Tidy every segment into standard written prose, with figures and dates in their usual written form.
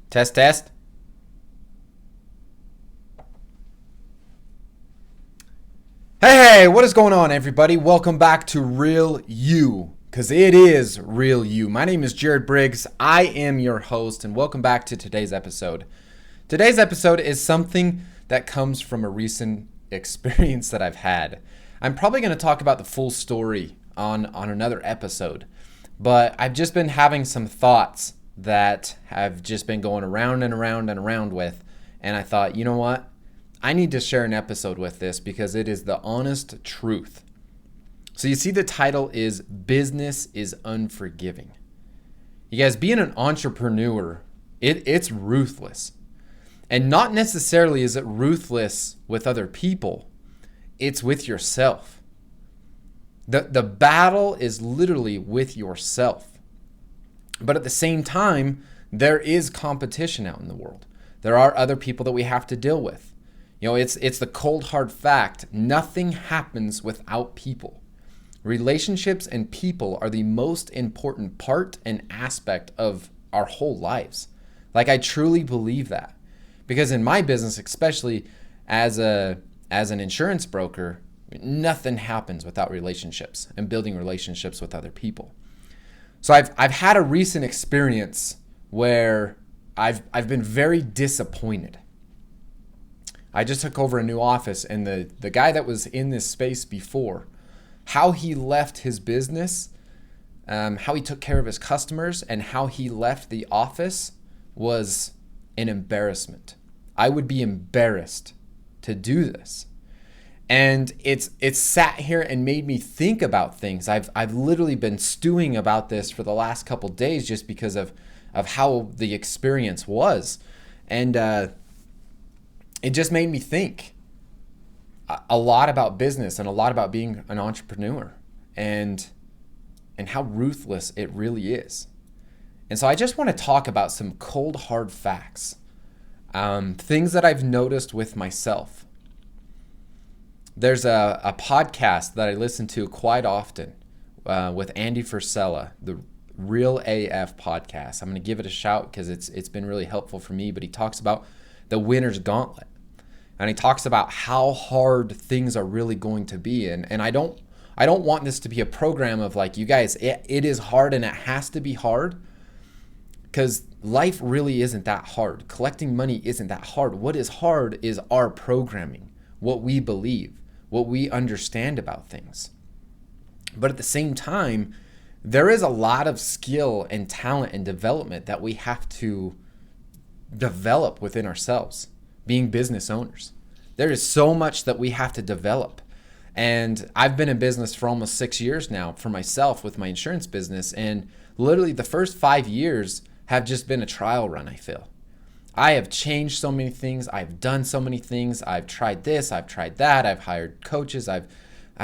Test, test. Hey, what is going on, everybody? Welcome back to Real You, because it is Real You. My name is Jared Briggs. I am your host, and welcome back to today's episode. Today's episode is something that comes from a recent experience that I've had. I'm probably going to talk about the full story on another episode, but I've just been having some thoughts that have just been going around and around and around with, and I thought, you know what? I need to share an episode with this because it is the honest truth. So you see, the title is Business is Unforgiving. You guys, being an entrepreneur, it's ruthless. And not necessarily is it ruthless with other people, it's with yourself. The battle is literally with yourself. But at the same time, there is competition out in the world. There are other people that we have to deal with. You know, it's the cold hard fact. Nothing happens without people. Relationships and people are the most important part and aspect of our whole lives. Like, I truly believe that. Because in my business, especially as an insurance broker, nothing happens without relationships and building relationships with other people. So I've had a recent experience where I've been very disappointed. I just took over a new office, and the guy that was in this space before, how he left his business, how he took care of his customers, and how he left the office was an embarrassment. I would be embarrassed to do this. And it's sat here and made me think about things. I've literally been stewing about this for the last couple days just because of how the experience was. And it just made me think a lot about business and a lot about being an entrepreneur and how ruthless it really is. And so I just want to talk about some cold, hard facts, things that I've noticed with myself. There's a podcast that I listen to quite often with Andy Frisella, the Real AF podcast. I'm going to give it a shout because it's been really helpful for me, but he talks about the winner's gauntlet. And he talks about how hard things are really going to be. And I don't want this to be a program of like, you guys, it is hard and it has to be hard, because life really isn't that hard. Collecting money isn't that hard. What is hard is our programming, what we believe, what we understand about things. But at the same time, there is a lot of skill and talent and development that we have to develop within ourselves, being business owners. There is so much that we have to develop. And I've been in business for almost 6 years now for myself with my insurance business. And literally the first 5 years have just been a trial run, I feel. I have changed so many things. I've done so many things. I've tried this. I've tried that. I've hired coaches. I've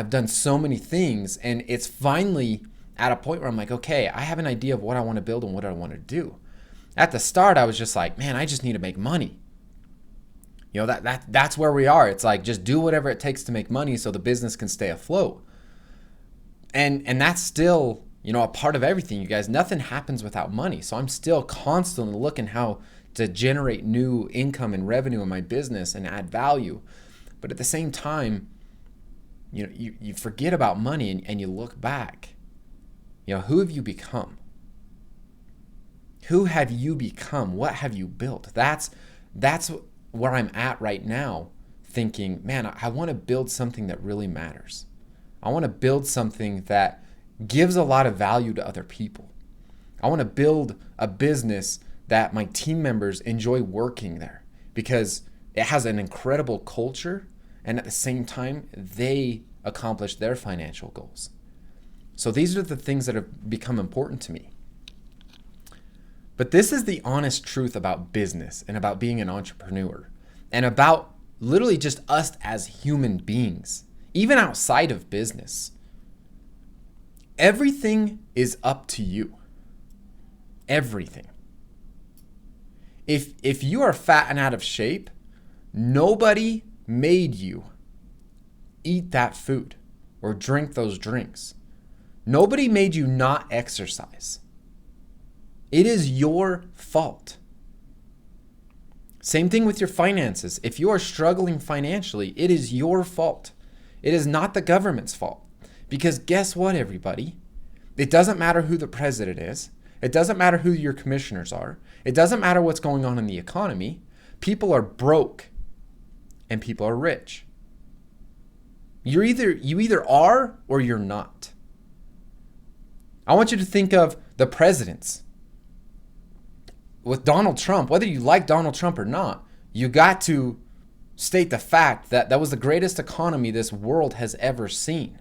done so many things. And it's finally at a point where I'm like, okay, I have an idea of what I want to build and what I want to do. At the start, I was just like, man, I just need to make money. You know, that's where we are. It's like, just do whatever it takes to make money so the business can stay afloat. And that's still, you know, a part of everything, you guys. Nothing happens without money. So I'm still constantly looking how to generate new income and revenue in my business and add value. But at the same time, you know, you forget about money and you look back. You know, who have you become? Who have you become? What have you built? That's where I'm at right now, thinking, man, I want to build something that really matters. I want to build something that gives a lot of value to other people. I want to build a business that my team members enjoy working there because it has an incredible culture, and at the same time, they accomplish their financial goals. So these are the things that have become important to me. But this is the honest truth about business and about being an entrepreneur and about literally just us as human beings, even outside of business. Everything is up to you. Everything. If you are fat and out of shape, nobody made you eat that food or drink those drinks. Nobody made you not exercise. It is your fault. Same thing with your finances. If you are struggling financially, it is your fault. It is not the government's fault. Because guess what, everybody? It doesn't matter who the president is. It doesn't matter who your commissioners are. It doesn't matter what's going on in the economy. People are broke and people are rich. You either are or you're not. I want you to think of the presidents. With Donald Trump, whether you like Donald Trump or not, you got to state the fact that that was the greatest economy this world has ever seen.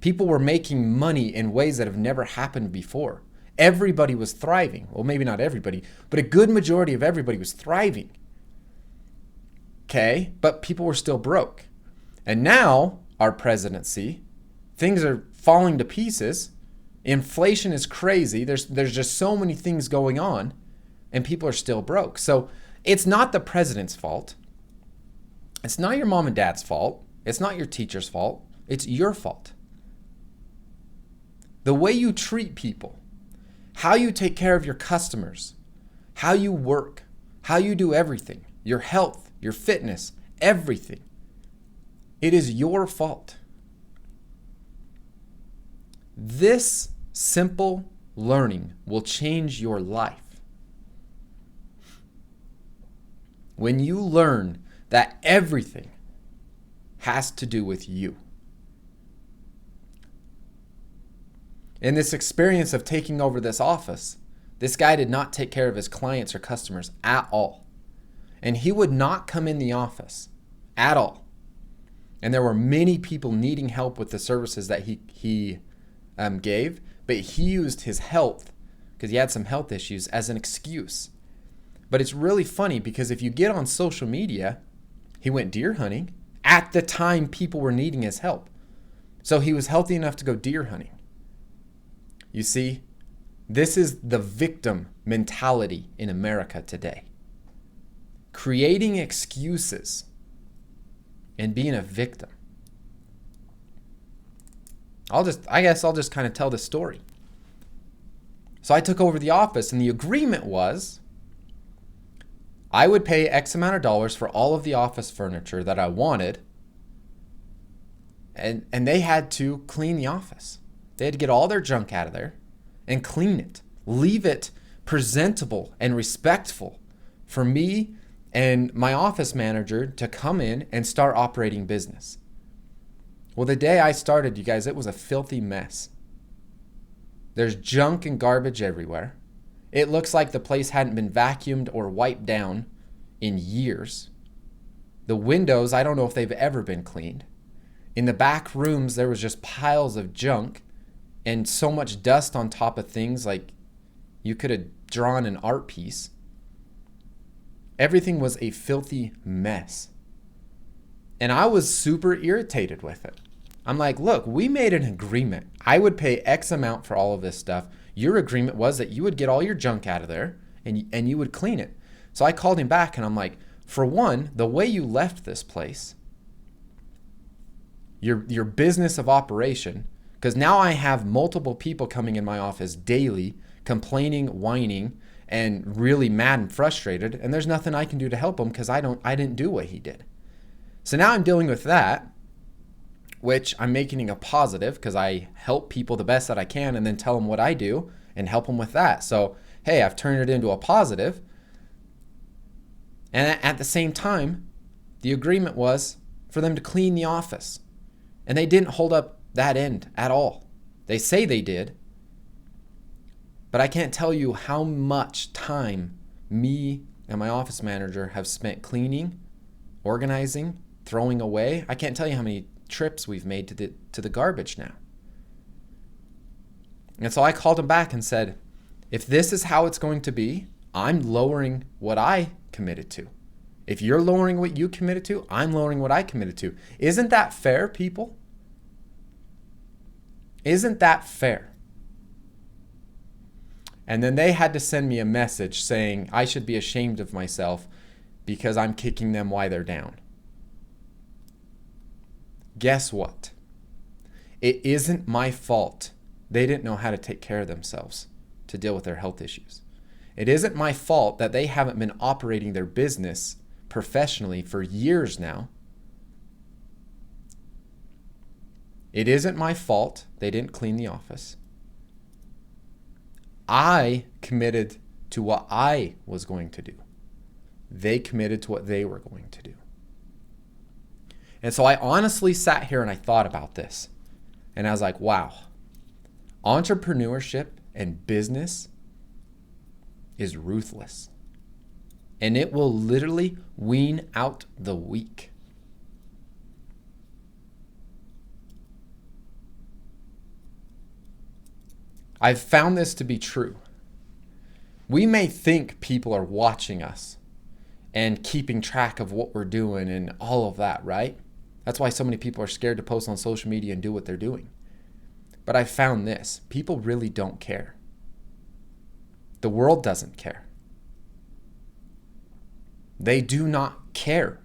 People were making money in ways that have never happened before. Everybody was thriving. Well, maybe not everybody, but a good majority of everybody was thriving. Okay, but people were still broke. And now, our presidency, things are falling to pieces. Inflation is crazy. There's just so many things going on. And people are still broke. So it's not the president's fault. It's not your mom and dad's fault. It's not your teacher's fault. It's your fault. The way you treat people, how you take care of your customers, how you work, how you do everything, your health, your fitness, everything. It is your fault. This simple learning will change your life. When you learn that everything has to do with you. In this experience of taking over this office, this guy did not take care of his clients or customers at all. And he would not come in the office at all. And there were many people needing help with the services that he gave, but he used his health, because he had some health issues, as an excuse. But it's really funny because if you get on social media, he went deer hunting at the time people were needing his help. So he was healthy enough to go deer hunting. You see, this is the victim mentality in America today. Creating excuses and being a victim. I guess I'll just kind of tell the story. So I took over the office and the agreement was I would pay X amount of dollars for all of the office furniture that I wanted, and they had to clean the office. They had to get all their junk out of there and clean it. Leave it presentable and respectful for me and my office manager to come in and start operating business. Well, the day I started, you guys, it was a filthy mess. There's junk and garbage everywhere. It looks like the place hadn't been vacuumed or wiped down in years. The windows, I don't know if they've ever been cleaned. In the back rooms, there was just piles of junk and so much dust on top of things like you could have drawn an art piece. Everything was a filthy mess. And I was super irritated with it. I'm like, look, we made an agreement. I would pay X amount for all of this stuff. Your agreement was that you would get all your junk out of there and you would clean it. So I called him back and I'm like, for one, the way you left this place, your business of operation, because now I have multiple people coming in my office daily, complaining, whining, and really mad and frustrated, and there's nothing I can do to help them because I didn't do what he did. So now I'm dealing with that, which I'm making a positive because I help people the best that I can and then tell them what I do and help them with that. So, hey, I've turned it into a positive. And at the same time, the agreement was for them to clean the office. And they didn't hold up that end at all. They say they did. But I can't tell you how much time me and my office manager have spent cleaning, organizing, throwing away. I can't tell you how many trips we've made to the garbage now. And so I called him back and said, if this is how it's going to be, I'm lowering what I committed to. If you're lowering what you committed to, I'm lowering what I committed to. Isn't that fair, people? Isn't that fair? And then they had to send me a message saying I should be ashamed of myself because I'm kicking them while they're down. Guess what? It isn't my fault they didn't know how to take care of themselves to deal with their health issues. It isn't my fault that they haven't been operating their business professionally for years now. It isn't my fault they didn't clean the office. I committed to what I was going to do. They committed to what they were going to do. And so I honestly sat here and I thought about this. And I was like, wow, entrepreneurship and business is ruthless. And it will literally wean out the weak. I've found this to be true. We may think people are watching us and keeping track of what we're doing and all of that, right? That's why so many people are scared to post on social media and do what they're doing. But I found this. People really don't care. The world doesn't care. They do not care.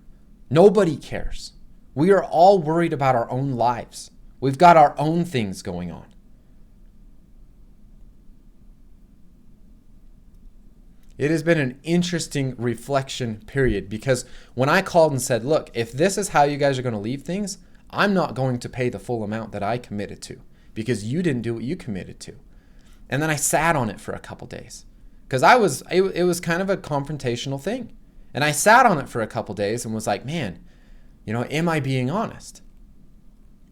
Nobody cares. We are all worried about our own lives. We've got our own things going on. It has been an interesting reflection period because when I called and said, look, if this is how you guys are going to leave things, I'm not going to pay the full amount that I committed to because you didn't do what you committed to. And then I sat on it for a couple days because it was kind of a confrontational thing. And I sat on it for a couple days and was like, man, am I being honest?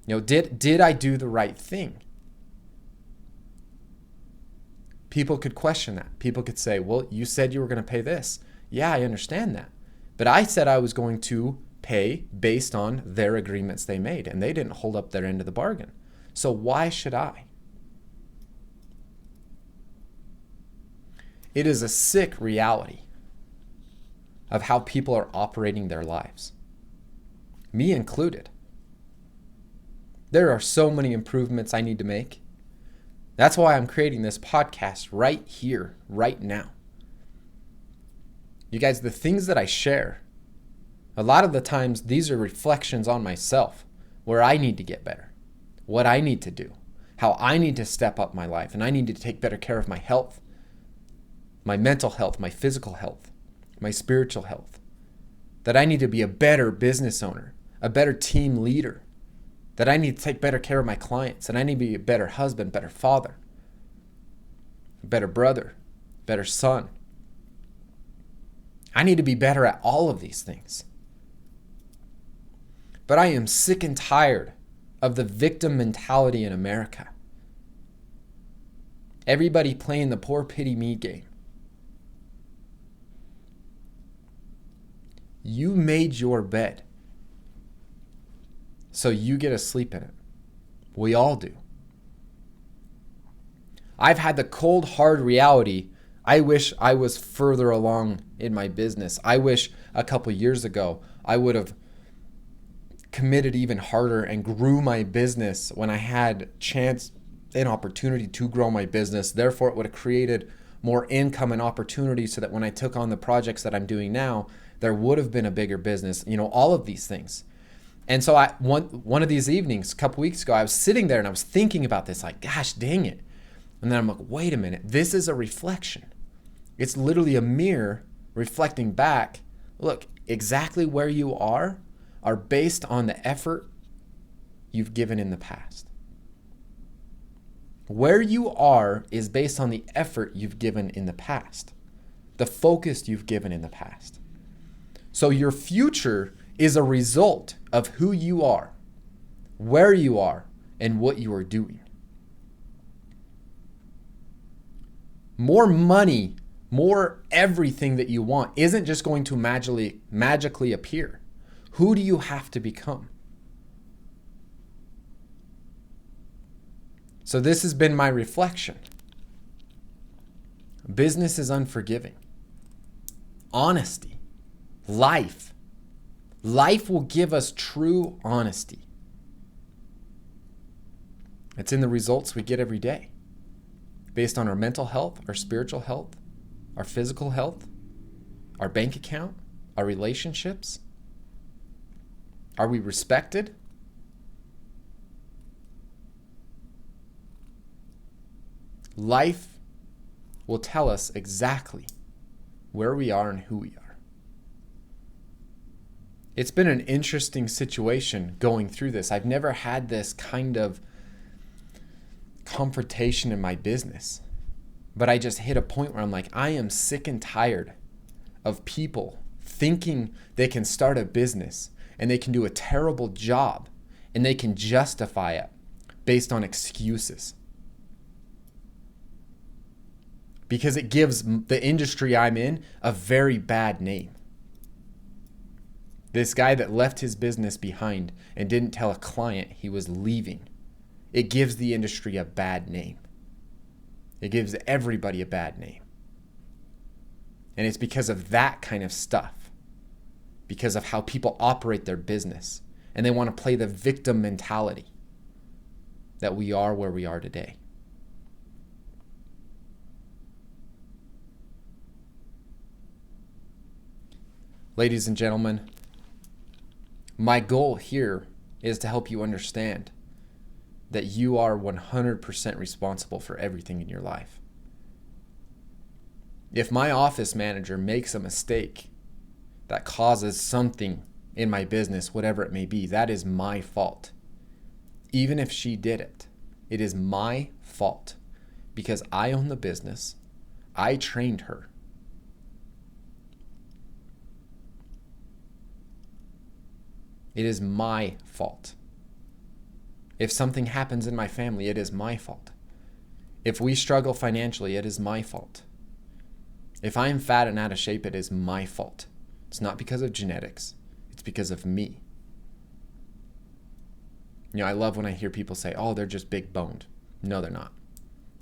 Did I do the right thing? People could question that. People could say, well, you said you were going to pay this. Yeah, I understand that. But I said I was going to pay based on their agreements they made, and they didn't hold up their end of the bargain. So why should I? It is a sick reality of how people are operating their lives, me included. There are so many improvements I need to make. That's why I'm creating this podcast right here, right now. You guys, the things that I share, a lot of the times these are reflections on myself, where I need to get better, what I need to do, how I need to step up my life, and I need to take better care of my health, my mental health, my physical health, my spiritual health, that I need to be a better business owner, a better team leader, that I need to take better care of my clients, and I need to be a better husband, better father, a better brother, better son. I need to be better at all of these things. But I am sick and tired of the victim mentality in America. Everybody playing the poor pity me game. You made your bed, so you get to sleep in it. We all do. I've had the cold, hard reality. I wish I was further along in my business. I wish a couple years ago I would have committed even harder and grew my business when I had chance and opportunity to grow my business. Therefore, it would have created more income and opportunity so that when I took on the projects that I'm doing now, there would have been a bigger business, all of these things. And so one of these evenings, a couple weeks ago, I was sitting there and I was thinking about this, like, gosh, dang it. And then I'm like, wait a minute, this is a reflection. It's literally a mirror reflecting back. Look, exactly where you are based on the effort you've given in the past. Where you are is based on the effort you've given in the past, the focus you've given in the past. So your future is a result of who you are, where you are, and what you are doing. More money, more everything that you want isn't just going to magically appear. Who do you have to become? So this has been my reflection. Business is unforgiving. Honesty. Life. Life will give us true honesty. It's in the results we get every day, based on our mental health, our spiritual health, our physical health, our bank account, our relationships. Are we respected? Life will tell us exactly where we are and who we are. It's been an interesting situation going through this. I've never had this kind of confrontation in my business, but I just hit a point where I'm like, I am sick and tired of people thinking they can start a business and they can do a terrible job and they can justify it based on excuses. Because it gives the industry I'm in a very bad name. This guy that left his business behind and didn't tell a client he was leaving, it gives the industry a bad name. It gives everybody a bad name. And it's because of that kind of stuff, because of how people operate their business, and they want to play the victim mentality, that we are where we are today. Ladies and gentlemen, my goal here is to help you understand that you are 100% responsible for everything in your life. If my office manager makes a mistake that causes something in my business, whatever it may be, that is my fault. Even if she did it, it is my fault because I own the business. I trained her. It is my fault. If something happens in my family, it is my fault. If we struggle financially, it is my fault. If I am fat and out of shape, it is my fault. It's not because of genetics. It's because of me. I love when I hear people say, oh, they're just big boned. No, they're not.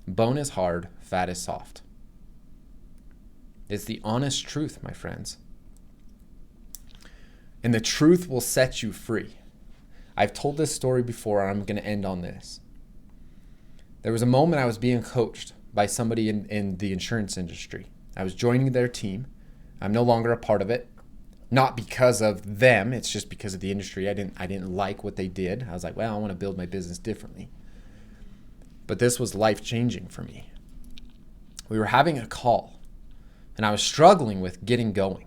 Bone is hard, fat is soft. It's the honest truth, my friends. And the truth will set you free. I've told this story before, and I'm going to end on this. There was a moment I was being coached by somebody in the insurance industry. I was joining their team. I'm no longer a part of it. Not because of them, it's just because of the industry. I didn't like what they did. I was like, well, I want to build my business differently. But this was life-changing for me. We were having a call, and I was struggling with getting going.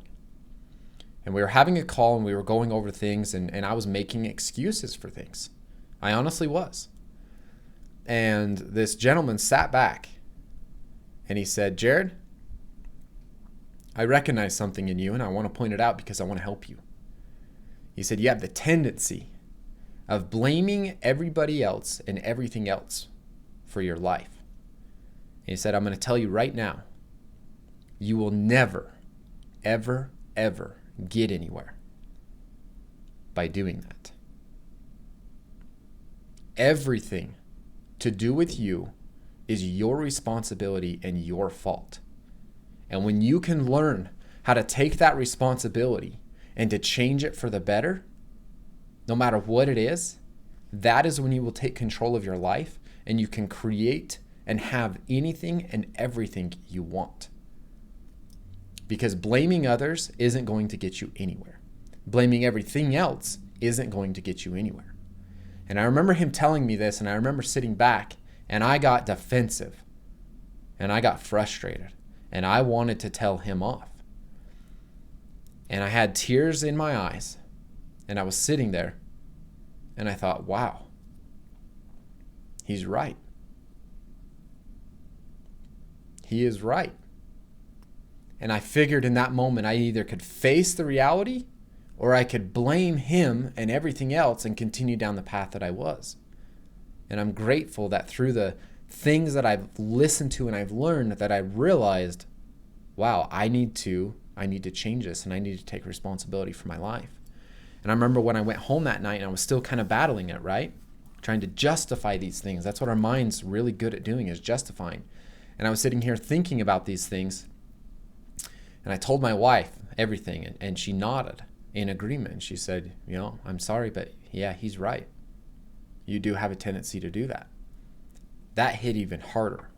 And we were having a call and we were going over things and I was making excuses for things. I honestly was. And this gentleman sat back and he said, Jared, I recognize something in you and I want to point it out because I want to help you. He said, you have the tendency of blaming everybody else and everything else for your life. And he said, I'm going to tell you right now, you will never, ever, ever get anywhere by doing that. Everything to do with you is your responsibility and your fault. And when you can learn how to take that responsibility and to change it for the better, no matter what it is, that is when you will take control of your life and you can create and have anything and everything you want. Because blaming others isn't going to get you anywhere. Blaming everything else isn't going to get you anywhere. And I remember him telling me this, and I remember sitting back, and I got defensive, and I got frustrated, and I wanted to tell him off. And I had tears in my eyes, and I was sitting there, and I thought, wow, he's right. He is right. And I figured in that moment I either could face the reality or I could blame him and everything else and continue down the path that I was. And I'm grateful that through the things that I've listened to and I've learned that I realized, wow, I need to change this and I need to take responsibility for my life. And I remember when I went home that night and I was still kind of battling it, right? Trying to justify these things. That's what our mind's really good at doing, is justifying. And I was sitting here thinking about these things. And I told my wife everything, and she nodded in agreement. She said, I'm sorry, but yeah, he's right. You do have a tendency to do that. That hit even harder.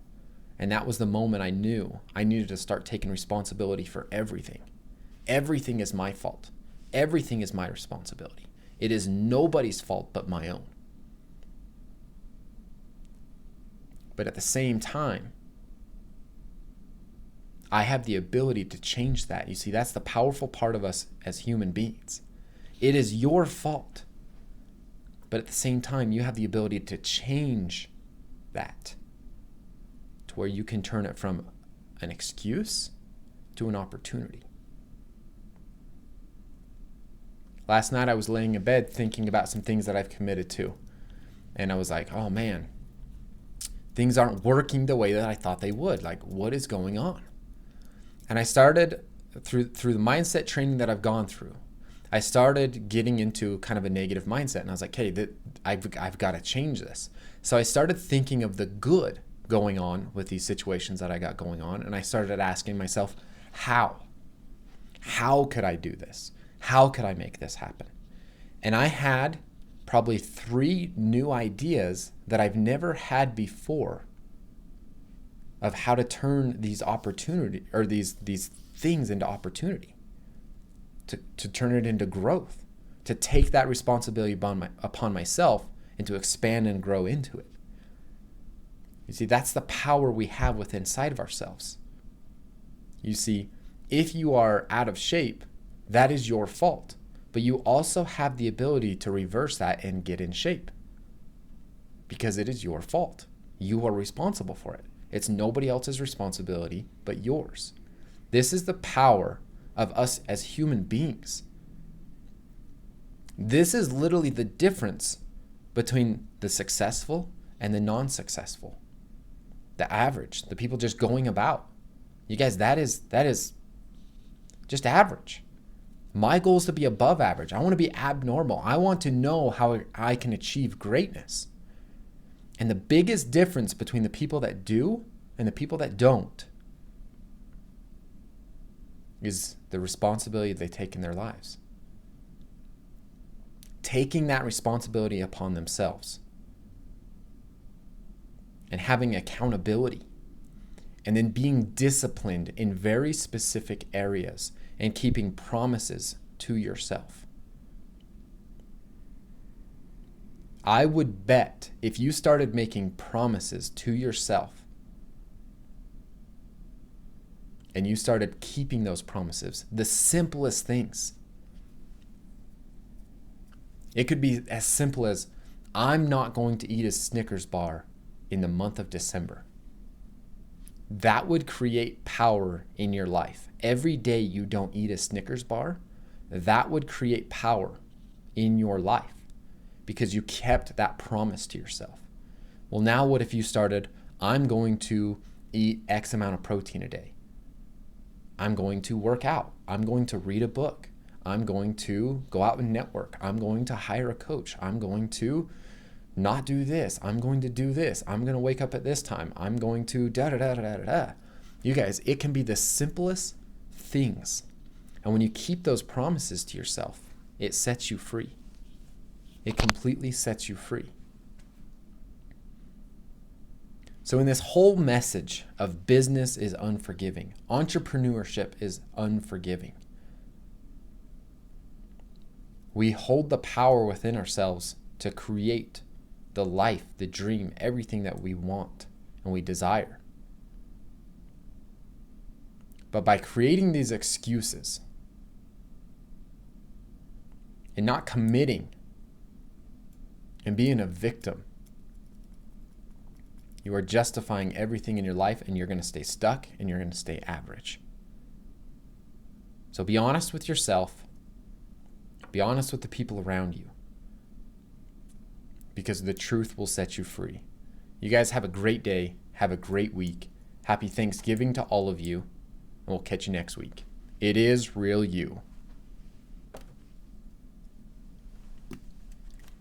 And that was the moment I knew I needed to start taking responsibility for everything. Everything is my fault. Everything is my responsibility. It is nobody's fault but my own. But at the same time, I have the ability to change that. You see, that's the powerful part of us as human beings. It is your fault. But at the same time, you have the ability to change that to where you can turn it from an excuse to an opportunity. Last night I was laying in bed thinking about some things that I've committed to. And I was like, oh man, things aren't working the way that I thought they would. Like, what is going on? And I started through the mindset training that I've gone through. I started getting into kind of a negative mindset, and I was like, hey, I've got to change this. So I started thinking of the good going on with these situations that I got going on, and I started asking myself, how? How could I do this? How could I make this happen? And I had probably 3 new ideas that I've never had before of how to turn these opportunity or these things into opportunity, to turn it into growth, to take that responsibility upon myself and to expand and grow into it. You see, that's the power we have within inside of ourselves. You see, if you are out of shape, that is your fault. But you also have the ability to reverse that and get in shape because it is your fault. You are responsible for it. It's nobody else's responsibility but yours. This is the power of us as human beings. This is literally the difference between the successful and the non-successful. The average, the people just going about. You guys, that is just average. My goal is to be above average. I want to be abnormal. I want to know how I can achieve greatness. And the biggest difference between the people that do and the people that don't is the responsibility they take in their lives. Taking that responsibility upon themselves and having accountability, and then being disciplined in very specific areas and keeping promises to yourself. I would bet if you started making promises to yourself and you started keeping those promises, the simplest things. It could be as simple as, I'm not going to eat a Snickers bar in the month of December. That would create power in your life. Every day you don't eat a Snickers bar, that would create power in your life because you kept that promise to yourself. Well, now what if you started, I'm going to eat X amount of protein a day. I'm going to work out. I'm going to read a book. I'm going to go out and network. I'm going to hire a coach. I'm going to not do this. I'm going to do this. I'm going to wake up at this time. I'm going to da-da-da-da-da-da. You guys, it can be the simplest things. And when you keep those promises to yourself, it sets you free. It completely sets you free. So in this whole message of business is unforgiving, entrepreneurship is unforgiving, we hold the power within ourselves to create the life, the dream, everything that we want and we desire. But by creating these excuses and not committing and being a victim, you are justifying everything in your life and you're going to stay stuck and you're going to stay average. So be honest with yourself. Be honest with the people around you, because the truth will set you free. You guys have a great day. Have a great week. Happy Thanksgiving to all of you, and we'll catch you next week. It is Real You.